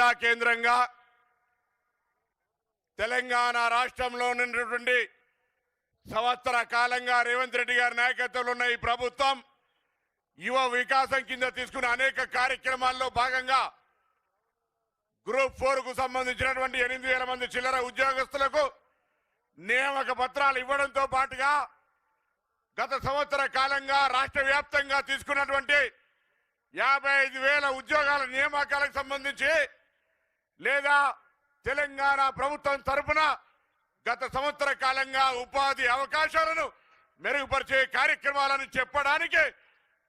జిల్లా కేంద్రంగా తెలంగాణ రాష్ట్రంలో ఉన్నటువంటి సంవత్సర కాలంగా రేవంత్ రెడ్డి గారి నాయకత్వంలో ఉన్న ఈ ప్రభుత్వం యువ వికాసం కింద తీసుకున్న అనేక కార్యక్రమాల్లో భాగంగా గ్రూప్ 4 కు సంబంధించినటువంటి 8,000 మంది చిల్లర ఉద్యోగస్తులకు నియామక పత్రాలు ఇవ్వడంతో పాటుగా గత సంవత్సర కాలంగా రాష్ట్ర వ్యాప్తంగా తీసుకున్నటువంటి 55,000 ఉద్యోగాల నియామకాలకు సంబంధించి లేదా తెలంగాణ ప్రభుత్వం తరఫున గత సంవత్సర కాలంగా ఉపాధి అవకాశాలను మెరుగుపరిచే కార్యక్రమాలను చెప్పడానికి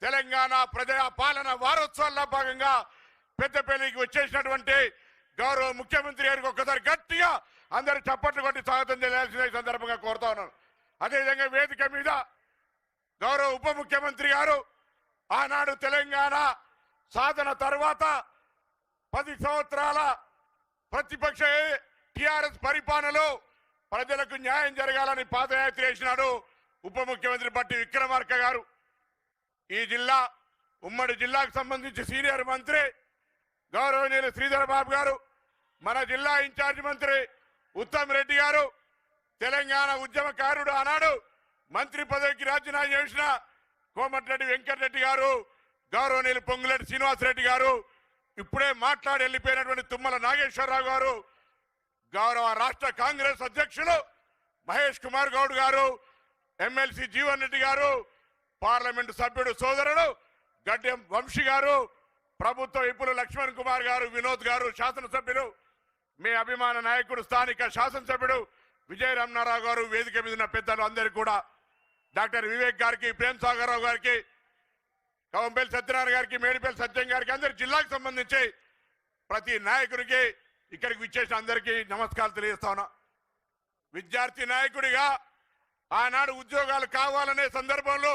తెలంగాణ ప్రజా పాలన వారోత్సవాల్లో భాగంగా పెద్దపల్లికి వచ్చేసినటువంటి గౌరవ ముఖ్యమంత్రి గారికి ఒక్కసారి గట్టిగా అందరూ చప్పట్లు కొట్టి స్వాగతం చేయాల్సిన సందర్భంగా కోరుతా ఉన్నాను. అదేవిధంగా వేదిక మీద గౌరవ ఉప ముఖ్యమంత్రి గారు ఆనాడు తెలంగాణ సాధన తర్వాత 10 సంవత్సరాల ప్రతిపక్ష టిఆర్ఎస్ పరిపాలనలో ప్రజలకు న్యాయం జరగాలని పాదయాత్ర చేసినాడు ఉప ముఖ్యమంత్రి బట్టి విక్రమార్క గారు. ఈ జిల్లా ఉమ్మడి జిల్లాకు సంబంధించి సీనియర్ మంత్రి గౌరవనీయులు శ్రీధర్ బాబు గారు, మన జిల్లా ఇన్ఛార్జి మంత్రి ఉత్తమ్ రెడ్డి గారు, తెలంగాణ ఉద్యమకారుడు ఆనాడు మంత్రి పదవికి రాజీనామా చేసిన కోమటిరెడ్డి వెంకటరెడ్డి గారు, గౌరవనీయులు పొంగులేటి శ్రీనివాసరెడ్డి గారు, ఇప్పుడే మాట్లాడి వెళ్ళిపోయినటువంటి తుమ్మల నాగేశ్వరరావు గారు, గౌరవ రాష్ట్ర కాంగ్రెస్ అధ్యక్షులు మహేష్ కుమార్ గౌడ్ గారు, ఎమ్మెల్సీ జీవన్ రెడ్డి గారు, పార్లమెంటు సభ్యుడు సోదరుడు గడ్డెం వంశీ గారు, ప్రభుత్వ విపులు లక్ష్మణ్ కుమార్ గారు, వినోద్ గారు, శాసనసభ్యులు, మీ అభిమాన నాయకుడు స్థానిక శాసనసభ్యుడు విజయ రమణారావు గారు, వేదిక మీద ఉన్న పెద్దలు అందరికీ కూడా, డాక్టర్ వివేక్ గారికి, ప్రేమ్ సాగర్ రావు గారికి, కవంపల్లి సత్యనారాయణ గారికి, మేడిపల్లి సత్యం గారికి, అందరి జిల్లాకు సంబంధించి ప్రతి నాయకుడికి ఇక్కడికి విచ్చేసిన అందరికీ నమస్కారాలు తెలియజేస్తా ఉన్నా. విద్యార్థి నాయకుడిగా ఆనాడు ఉద్యోగాలు కావాలనే సందర్భంలో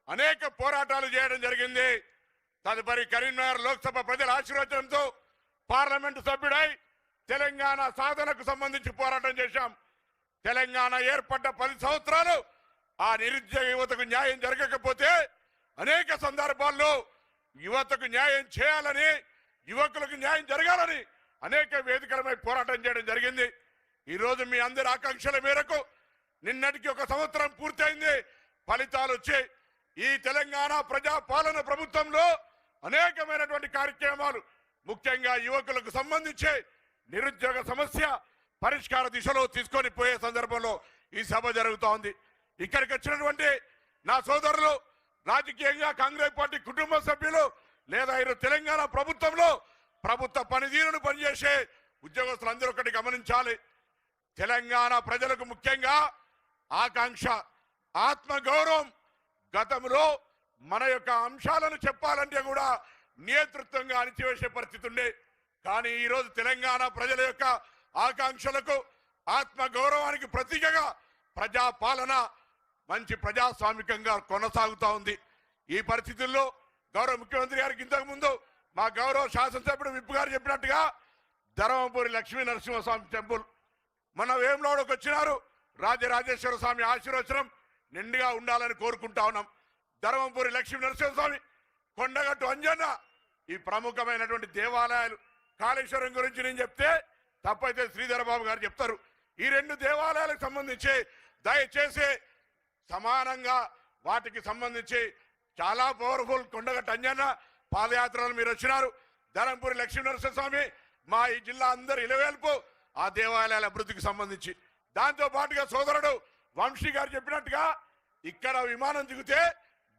అనేక పోరాటాలు చేయడం జరిగింది. తదుపరి కరీంనగర్ లోక్సభ ప్రజల ఆశీర్వచనంతో పార్లమెంటు సభ్యుడై తెలంగాణ సాధనకు సంబంధించి పోరాటం చేశాం. తెలంగాణ ఏర్పడ్డ 10 సంవత్సరాలు ఆ నిరుద్యోగ యువతకు న్యాయం జరగకపోతే అనేక సందర్భాల్లో యువతకు న్యాయం చేయాలని, యువకులకు న్యాయం జరగాలని అనేక వేదికలపై పోరాటం చేయడం జరిగింది. ఈరోజు మీ అందరి ఆకాంక్షల మేరకు నిన్నటికి 1 సంవత్సరం పూర్తయింది. ఫలితాలు వచ్చాయి. ఈ తెలంగాణ ప్రజా పాలన ప్రభుత్వంలో అనేకమైనటువంటి కార్యక్రమాలు, ముఖ్యంగా యువకులకు సంబంధించి నిరుద్యోగ సమస్య పరిష్కార దిశలో తీసుకొని పోయే సందర్భంలో ఈ సభ జరుగుతూ ఉంది. ఇక్కడికి వచ్చినటువంటి నా సోదరులు, రాజకీయంగా కాంగ్రెస్ పార్టీ కుటుంబ సభ్యులు, లేదా ఈరోజు తెలంగాణ ప్రభుత్వంలో ప్రభుత్వ పనితీరును పనిచేసే ఉద్యోగస్తులందరూ ఒకటి గమనించాలి. తెలంగాణ ప్రజలకు ముఖ్యంగా ఆకాంక్ష, ఆత్మగౌరవం. గతంలో మన యొక్క అంశాలను చెప్పాలంటే కూడా నియంతృత్వంగా అణిచివేసే పరిస్థితి ఉండే. కానీ ఈరోజు తెలంగాణ ప్రజల యొక్క ఆకాంక్షలకు, ఆత్మగౌరవానికి ప్రతీకగా ప్రజాపాలన మంచి ప్రజాస్వామికంగా కొనసాగుతూ ఉంది. ఈ పరిస్థితుల్లో గౌరవ ముఖ్యమంత్రి గారికి ఇంతకు ముందు మా గౌరవ శాసనసభ్యుడు విప్పు గారు చెప్పినట్టుగా ధర్మపురి లక్ష్మీ నరసింహస్వామి టెంపుల్ మన వేములవాడకు వచ్చినారు. రాజరాజేశ్వర స్వామి ఆశీర్వచనం నిండుగా ఉండాలని కోరుకుంటా ఉన్నాం. ధర్మపురి లక్ష్మీ నరసింహస్వామి, కొండగట్టు అంజన్న, ఈ ప్రముఖమైనటువంటి దేవాలయాలు. కాళేశ్వరం గురించి నేను చెప్తే తప్పైతే శ్రీధర్ బాబు గారు చెప్తారు. ఈ 2 దేవాలయాలకు సంబంధించి దయచేసి సమానంగా వాటికి సంబంధించి చాలా పవర్ఫుల్ కొండగట్టు అంజన్న పాదయాత్రలు మీరు వచ్చినారు. ధర్మపురి లక్ష్మీ నరసింహస్వామి మా ఈ జిల్లా అందరి ఇలవేల్పు ఆ దేవాలయాల అభివృద్ధికి సంబంధించి. దాంతో పాటుగా సోదరుడు వంశీ గారు చెప్పినట్టుగా ఇక్కడ విమానం దిగితే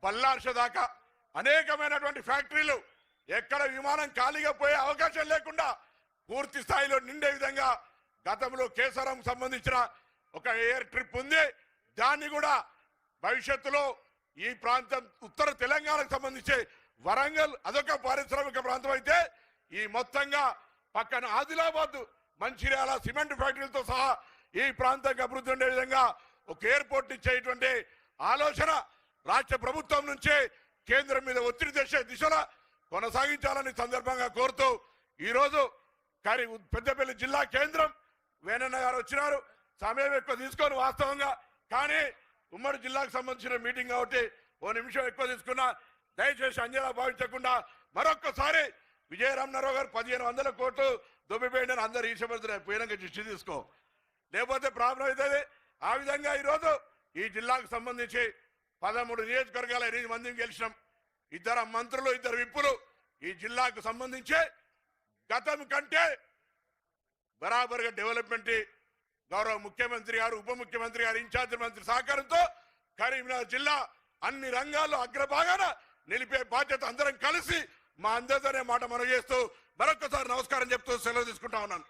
బల్లార్ష దాకా అనేకమైనటువంటి ఫ్యాక్టరీలు, ఎక్కడ విమానం ఖాళీగా పోయే అవకాశం లేకుండా పూర్తి స్థాయిలో నిండే విధంగా గతంలో కేసరం సంబంధించిన ఒక ఎయిర్ ట్రిప్ ఉంది. దాన్ని కూడా భవిష్యత్తులో ఈ ప్రాంతం ఉత్తర తెలంగాణకు సంబంధించి వరంగల్ అదొక పారిశ్రామిక ప్రాంతం అయితే, ఈ మొత్తంగా పక్కన ఆదిలాబాద్, మంచిర్యాల సిమెంట్ ఫ్యాక్టరీలతో సహా ఈ ప్రాంతానికి అభివృద్ధి ఉండే విధంగా ఒక ఎయిర్పోర్ట్ ఇచ్చేటువంటి ఆలోచన రాష్ట్ర ప్రభుత్వం నుంచే కేంద్రం మీద ఒత్తిడి తెచ్చే దిశలో కొనసాగించాలని సందర్భంగా కోరుతూ ఈరోజు పెద్దపల్లి జిల్లా కేంద్రం వేణన్న గారు వచ్చినారు. సమయం ఎక్కువ తీసుకొని వాస్తవంగా, కానీ ఉమ్మడి జిల్లాకు సంబంధించిన మీటింగ్ కాబట్టి 1 నిమిషం ఎక్కువ తీసుకున్నా. దయచేసి అంజలా భావించకుండా మరొక్కసారి విజయ రమణారావు గారు 1500 కోట్లు దొబ్బిపోయింది అని అందరు ఈర్షపడుతున్నారు. పోయినాక దృష్టి తీసుకో, లేకపోతే ప్రాబ్లం అవుతుంది. ఆ విధంగా ఈరోజు ఈ జిల్లాకు సంబంధించి 13 నియోజకవర్గాల 8 మందిని గెలిచినాం. 2 మంత్రులు, 2 విప్పులు. ఈ జిల్లాకు సంబంధించి గతం కంటే బరాబర్గా డెవలప్మెంట్ గౌరవ ముఖ్యమంత్రి గారు, ఉప ముఖ్యమంత్రి గారు, ఇన్ఛార్జి మంత్రి సహకారంతో కరీంనగర్ జిల్లా అన్ని రంగాల్లో అగ్రభాగాన నిలిపే బాధ్యత అందరం కలిసి మా అందరితోనే మాట మనం చేస్తూ మరొకసారి నమస్కారం చెప్తూ సెలవు తీసుకుంటా ఉన్నాను.